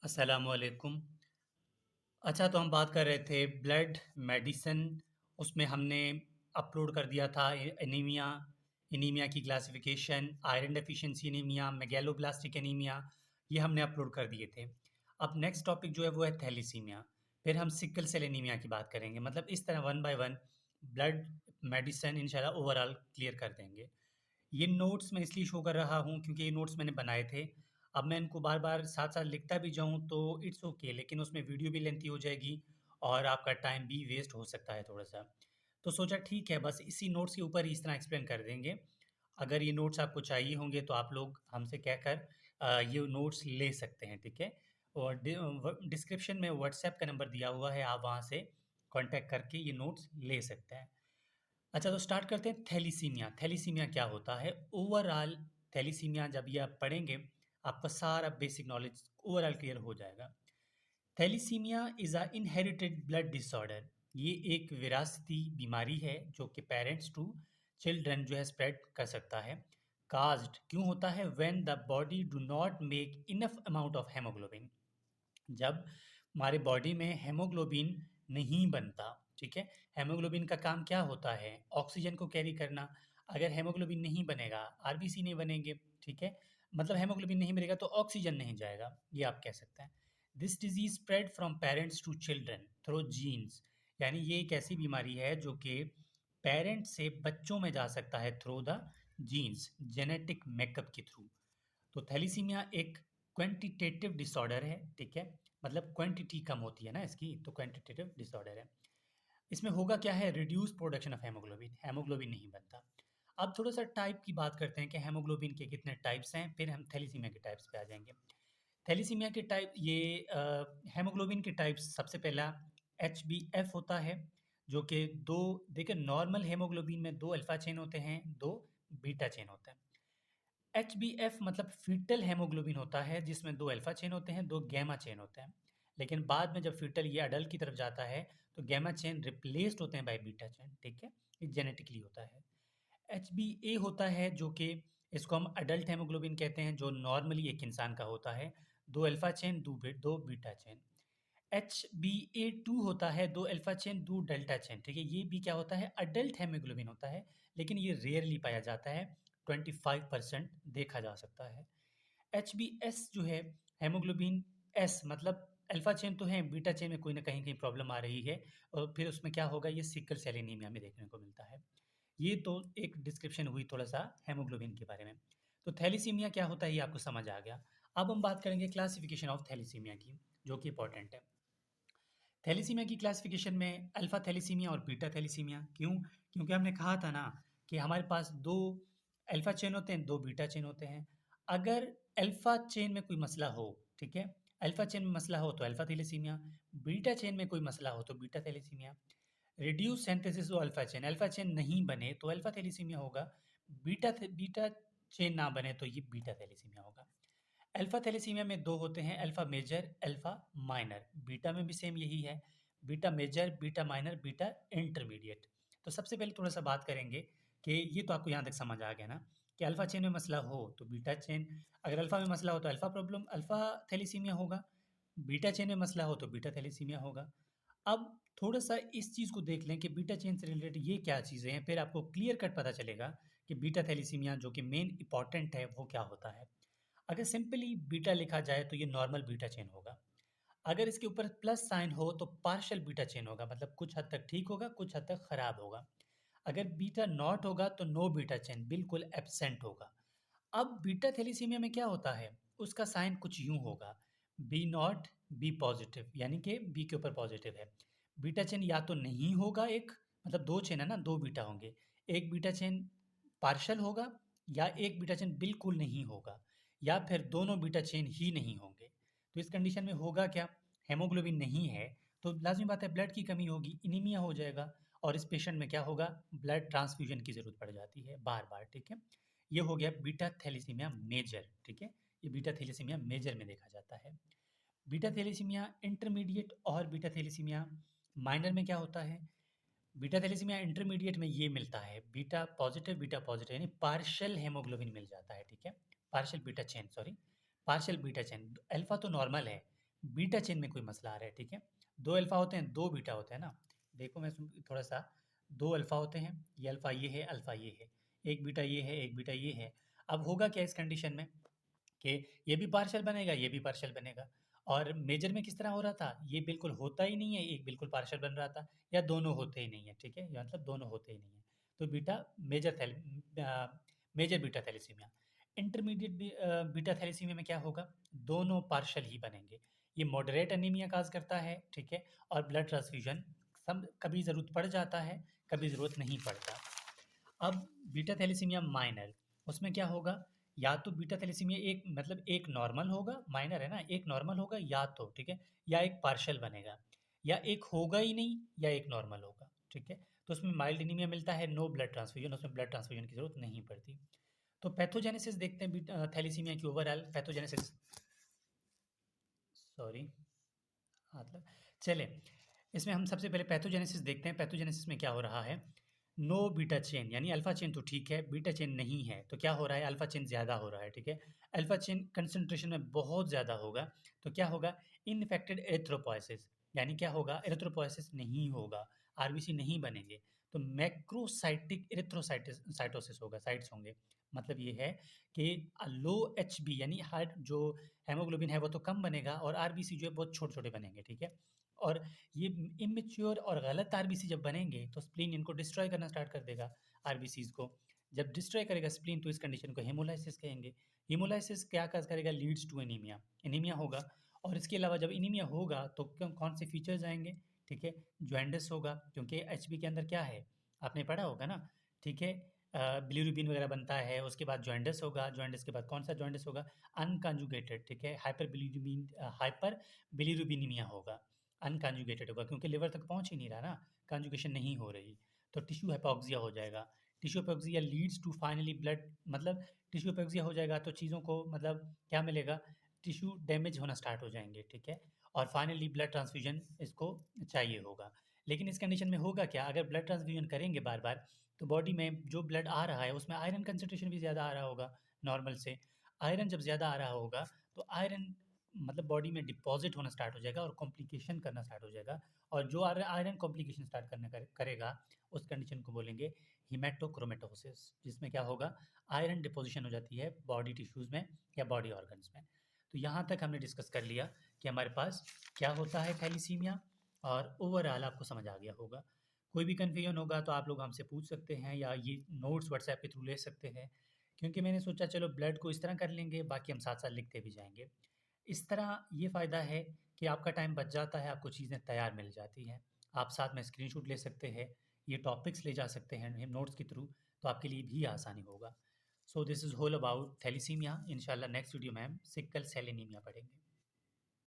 अस्सलामुअलैकुम। अच्छा, तो हम बात कर रहे थे ब्लड मेडिसिन। उसमें हमने अपलोड कर दिया था एनीमिया, एनीमिया की classification, iron deficiency anaemia, megaloblastic anaemia, ये हमने अपलोड कर दिए थे। अब नेक्स्ट टॉपिक जो है वो है थैलीसीमिया। फिर हम सिकल सेल एनीमिया की बात करेंगे। मतलब इस तरह one by one blood medicine इंशाल्लाह ओवरऑल क्लियर कर देंगे। ये नोट्स मैं इसलिए शो कर रहा हूँ क्योंकि ये नोट्स मैंने बनाए थे। अब मैं इनको बार-बार साथ-साथ लिखता भी जाऊँ तो इट्स ओके, लेकिन उसमें वीडियो भी लेंथी हो जाएगी और आपका टाइम भी वेस्ट हो सकता है थोड़ा-सा। तो सोचा ठीक है, बस इसी नोट्स के ऊपर ही इस तरह एक्सप्लेन कर देंगे। अगर ये नोट्स आपको चाहिए होंगे तो आप लोग हमसे कहकर ये नोट्स ले सकते हैं, ठीक है? और डिस्क्रिप्शन में व्हाट्सएप का नंबर दिया हुआ है, आप वहाँ से कॉन्टैक्ट करके ये नोट्स ले सकते हैं। अच्छा, तो स्टार्ट करते हैं थैलीसीमिया। थैलीसीमिया क्या होता है? ओवरऑल थैलीसीमिया जब ये आप पढ़ेंगे, आपका सारा बेसिक नॉलेज ओवरऑल क्लियर हो जाएगा। Thalassaemia is a inherited blood disorder. ये एक विरासती बीमारी है जो कि पेरेंट्स टू चिल्ड्रन जो है स्प्रेड कर सकता है। काज़्ड क्यों होता है? When the body do not make enough amount of haemoglobin. जब हमारे बॉडी में हेमोग्लोबिन नहीं बनता, ठीक है? हेमोग्लोबिन का काम क्या होता है? ऑक्सीजन को कैरी करना। अगर हेमोग्लोबिन नहीं बनेगा, आरबीसी नहीं बनेंगे, ठीक है? मतलब हेमोग्लोबिन नहीं बनेगा तो ऑक्सीजन नहीं जाएगा, ये आप कह सकते हैं। This disease spread from parents to children through genes. यानी ये एक ऐसी बीमारी है जो कि पेरेंट्स से बच्चों में जा सकता है through the genes, genetic makeup के थ्रू। तो थैलीसीमिया एक क्वांटिटेटिव डिसऑर्डर है, ठीक है? मतलब क्वांटिटी कम होती है ना इसकी, तो क्वांटिटेटिव डिसऑर्डर है। इसमें होगा क्या है? Reduce production of haemoglobin, haemoglobin नहीं बनता। अब थोड़ा-सा टाइप की बात करते हैं कि हेमोग्लोबिन के कितने टाइप्स हैं, फिर हम थैलीसीमिया के टाइप्स पे आ जाएँगे। थैलीसीमिया के टाइप ये हेमोग्लोबिन के टाइप्स सबसे पहला एचबीएफ होता है, जो कि 2 देखिए नॉर्मल हेमोग्लोबिन में 2 अल्फा चेन होते हैं, 2 बीटा चेन होते हैं। एचबीएफ मतलब फीटल हेमोग्लोबिन होता है जिसमें 2 अल्फा चेन होते हैं, 2 गैमा चेन होते हैं। लेकिन बाद में जब फीटल ये अडल्ट की तरफ जाता है तो गैमा चेन रिप्लेस्ड होते हैं बाय बीटा चेन, ठीक है? ये जेनेटिकली होता है। एचबीए होता है जो कि इसको हम अडल्ट हेमोग्लोबिन कहते हैं जो नॉर्मली एक इंसान का होता है। 2 अल्फा चेन, 2 बीटा चेन। एचबीए2 होता है 2 अल्फा चेन, 2 डेल्टा चेन, ठीक है? ये भी क्या होता है? अडल्ट हेमोग्लोबिन होता है, लेकिन ये रेयरली पाया जाता है, 25% देखा जा सकता है। एचबीएस जो है हेमोग्लोबिन एस मतलब अल्फा चेन तो है, बीटा चेन में कोई ना कहीं प्रॉब्लम आ रही है और फिर उसमें क्या होगा? ये सिकल सेल एनीमिया में देखने को मिलता है। ये तो एक डिस्क्रिप्शन हुई थोड़ा-सा हेमोग्लोबिन के बारे में। तो थैलीसीमिया क्या होता है ये आपको समझ आ गया। अब हम बात करेंगे क्लासिफिकेशन ऑफ थैलीसीमिया की, जो कि इम्पोर्टेंट है। थैलेसीमिया की क्लासिफिकेशन में अल्फा थैलेसीमिया और बीटा थैलेसीमिया क्यों? क्योंकि हमने कहा था ना कि हमारे पास 2 अल्फा चेन होते हैं, 2 बीटा चेन होते हैं। अगर अल्फा चेन में कोई मसला हो, ठीक है? अल्फा चेन में मसला हो तो अल्फा थैलेसीमिया, बीटा चेन में कोई मसला हो तो beta thalassaemia. Reduce synthesis of alpha chain नहीं बने तो अल्फा थैलेसीमिया होगा। बीटा चेन ना बने तो ये बीटा थैलेसीमिया होगा। अल्फ़ा थैलेसीमिया में 2 होते हैं, alpha major, alpha minor. Beta में भी सेम यही है, beta major, beta minor, beta intermediate. तो सबसे पहले थोड़ा-सा बात करेंगे कि ये तो आपको यहाँ तक समझ आ गया ना कि अल्फ़ा चेन में मसला हो तो बीटा चेन, अगर अल्फ़ा में मसला हो तो अल्फ़ा थैलेसीमिया होगा, बीटा चेन में मसला हो तो बीटा थैलेसीमिया होगा। अब थोड़ा-सा इस चीज़ को देख लें कि बीटा चेन से रिलेटेड ये क्या चीज़ें हैं, फिर आपको क्लियर कट पता चलेगा कि बीटा थैलेसीमिया जो कि मेन इम्पोर्टेंट है, वो क्या होता है। अगर सिंपली बीटा लिखा जाए तो ये नॉर्मल बीटा चेन होगा। अगर इसके ऊपर प्लस साइन हो तो पार्शियल बीटा चेन होगा, मतलब कुछ हद तक ठीक होगा, कुछ हद तक खराब होगा। अगर बीटा नॉट होगा तो नो बीटा चेन, बिल्कुल एब्सेंट होगा। अब बीटा थैलेसीमिया में क्या होता है? उसका साइन कुछ यूँ होगा, बी नॉट, बी पॉज़िटिव, यानी कि बी के ऊपर पॉज़िटिव है। बीटा चेन या तो नहीं होगा एक, मतलब 2 चेन है ना, 2 बीटा होंगे। एक बीटा चेन पार्शियल होगा या एक बीटा चेन बिल्कुल नहीं होगा या फिर दोनों बीटा चेन ही नहीं होंगे। तो इस कंडीशन में होगा क्या? हेमोग्लोबिन नहीं है, तो लाज़मी बात है ब्लड की कमी होगी, एनीमिया हो जाएगा और इस पेशेंट में क्या होगा? ब्लड ट्रांसफ्यूज़न की ज़रूरत पड़ जाती है बार-बार, ठीक है? ये हो गया बीटा थैलेसीमिया मेजर, ठीक है? ये बीटा थैलेसीमिया मेजर में देखा जाता है। बीटा थैलेसीमिया इंटरमीडिएट और बीटा थैलेसीमिया माइनर में क्या होता है? बीटा थैलेसीमिया इंटरमीडिएट में ये मिलता है, बीटा पॉजिटिव यानी पार्शियल हेमोग्लोबिन मिल जाता है, ठीक है? Partial beta chain, sorry, partial beta chain. Alpha तो नॉर्मल है, बीटा चेन में कोई मसला आ रहा है, ठीक है? 2 अल्फ़ा होते हैं, 2 बीटा होते हैं ना? देखो मैं थोड़ा-सा 2 अल्फ़ा होते हैं, ये अल्फ़ा ये है, अल्फ़ा ये है। 1 बीटा ये है, 1 बीटा ये है। अब होगा क्या इस कंडीशन में कि ये भी पार्शियल बनेगा, ये भी पार्शियल बनेगा। और मेजर में किस तरह हो रहा था? ये बिल्कुल होता ही नहीं है, एक बिल्कुल पार्शियल बन रहा था, या दोनों होते ही नहीं है, ठीक है? या मतलब दोनों होते ही नहीं है। तो major beta thalassaemia. Intermediate beta thalassaemia में क्या होगा? दोनों पार्शियल ही बनेंगे। ये मॉडरेट एनीमिया काज़ करता है, ठीक है? और ब्लड ट्रांसफ्यूज़न सब कभी ज़रूरत पड़ जाता है, कभी ज़रूरत नहीं पड़ता। अब बीटा थैलेसीमिया माइनर, उसमें क्या होगा? या तो बीटा थैलेसीमिया एक मतलब एक नॉर्मल होगा, माइनर है ना, एक नॉर्मल होगा या तो, ठीक है? या एक पार्शियल बनेगा, या एक होगा ही नहीं, या एक नॉर्मल होगा, ठीक है? तो उसमें माइल्ड एनीमिया मिलता है, नो ब्लड ट्रांसफ्यूजन, उसमें ब्लड ट्रांसफ्यूजन की ज़रूरत नहीं पड़ती। तो पैथोजेनेसिस देखते हैं थैलेसीमिया की ओवरऑल पैथोजेनेसिस। सॉरी, हाथ लग चले। इसमें हम सबसे पहले पैथोजेनेसिस देखते हैं। पैथोजेनेसिस में क्या हो रहा है? नो बीटा चेन, यानी अल्फा चेन तो ठीक है, बीटा चेन नहीं है। तो क्या हो रहा है? अल्फा चेन ज़्यादा हो रहा है, ठीक है? अल्फा चेन कंसंट्रेशन में बहुत ज़्यादा होगा, तो क्या होगा? इन्फेक्टेड एरिथ्रोपोएसिस, यानी क्या होगा? एरिथ्रोपोएसिस नहीं होगा, आरबीसी नहीं बनेंगे, तो मैक्रोसाइटिक एरिथ्रोसाइटिस साइटोसिस होगा, साइट्स होंगे। मतलब ये है कि लो एचबी यानी हार्ट जो हेमोग्लोबिन है वो तो कम बनेगा, और आरबीसी जो है बहुत छोटे-छोटे बनेंगे, ठीक है? और ये इमैच्योर और गलत आरबीसी जब बनेंगे तो स्प्लीन इनको डिस्ट्रॉय करना स्टार्ट कर देगा आरबीसीज़ को। जब डिस्ट्रॉय करेगा स्प्लीन तो इस कंडीशन को हेमोलाइसिस कहेंगे। हेमोलाइसिस क्या काज़ करेगा? लीड्स टू एनीमिया, एनीमिया होगा। और इसके अलावा जब एनीमिया होगा तो कौन से फीचर्स आएँगे? ठीक है, जॉन्डिस होगा, क्योंकि एचबी के अंदर क्या है? आपने पढ़ा होगा ना, ठीक है? बिलीरुबिन वगैरह बनता है, उसके बाद जॉन्डिस होगा, जॉन्डिस के बाद कौन-सा जॉन्डिस होगा? अनकंजुगेटेड, ठीक है? हाइपर बिलीरुबिनीमिया होगा। अनकंजुगेटेड होगा, क्योंकि लिवर तक पहुँच ही नहीं रहा ना, कंजुगेशन नहीं हो रही। तो टिश्यू हाइपोक्सिया हो जाएगा। Tissue hypoxia leads to finally blood, मतलब टिश्यू हाइपोक्सिया हो जाएगा तो चीज़ों को मतलब क्या मिलेगा? टिश्यू डैमेज होना स्टार्ट हो जाएँगे, ठीक है? और फाइनली ब्लड ट्रांसफ्यूज़न इसको चाहिए होगा। लेकिन इस कंडीशन में होगा क्या? अगर ब्लड ट्रांसफ्यूज़न करेंगे बार-बार, तो बॉडी में जो ब्लड आ रहा है उसमें आयरन कंसंट्रेशन भी ज़्यादा आ रहा होगा नॉर्मल से। आयरन जब ज़्यादा आ रहा होगा तो आयरन मतलब बॉडी में डिपॉज़िट होना स्टार्ट हो जाएगा और कॉम्प्लिकेशन करना स्टार्ट हो जाएगा। और जो आयरन कॉम्प्लिकेशन स्टार्ट करेगा, उस कंडीशन को बोलेंगे हीमेटोक्रोमेटोसिस, जिसमें क्या होगा? आयरन डिपोज़िशन हो जाती है बॉडी टिश्यूज़ में या बॉडी ऑर्गन्स में। तो यहाँ तक हमने डिस्कस कर लिया कि हमारे पास क्या होता है थैलेसीमिया, और ओवरऑल आपको समझ आ गया होगा। कोई भी कन्फ्यूजन होगा तो आप लोग हमसे पूछ सकते हैं, या ये नोट्स व्हाट्सएप के थ्रू ले सकते हैं, क्योंकि मैंने सोचा चलो ब्लड को इस तरह कर लेंगे, बाकी हम साथ-साथ लिखते भी जाएँगे। इस तरह ये फ़ायदा है कि आपका टाइम बच जाता है, आपको चीज़ें तैयार मिल जाती हैं। आप साथ में स्क्रीनशॉट ले सकते हैं, ये टॉपिक्स ले जा सकते हैं नोट्स के थ्रू, तो आपके लिए भी आसानी होगा। So this is all about thalassaemia. इंशाल्लाह नेक्स्ट वीडियो में हम सिकल सेल एनीमिया पढ़ेंगे।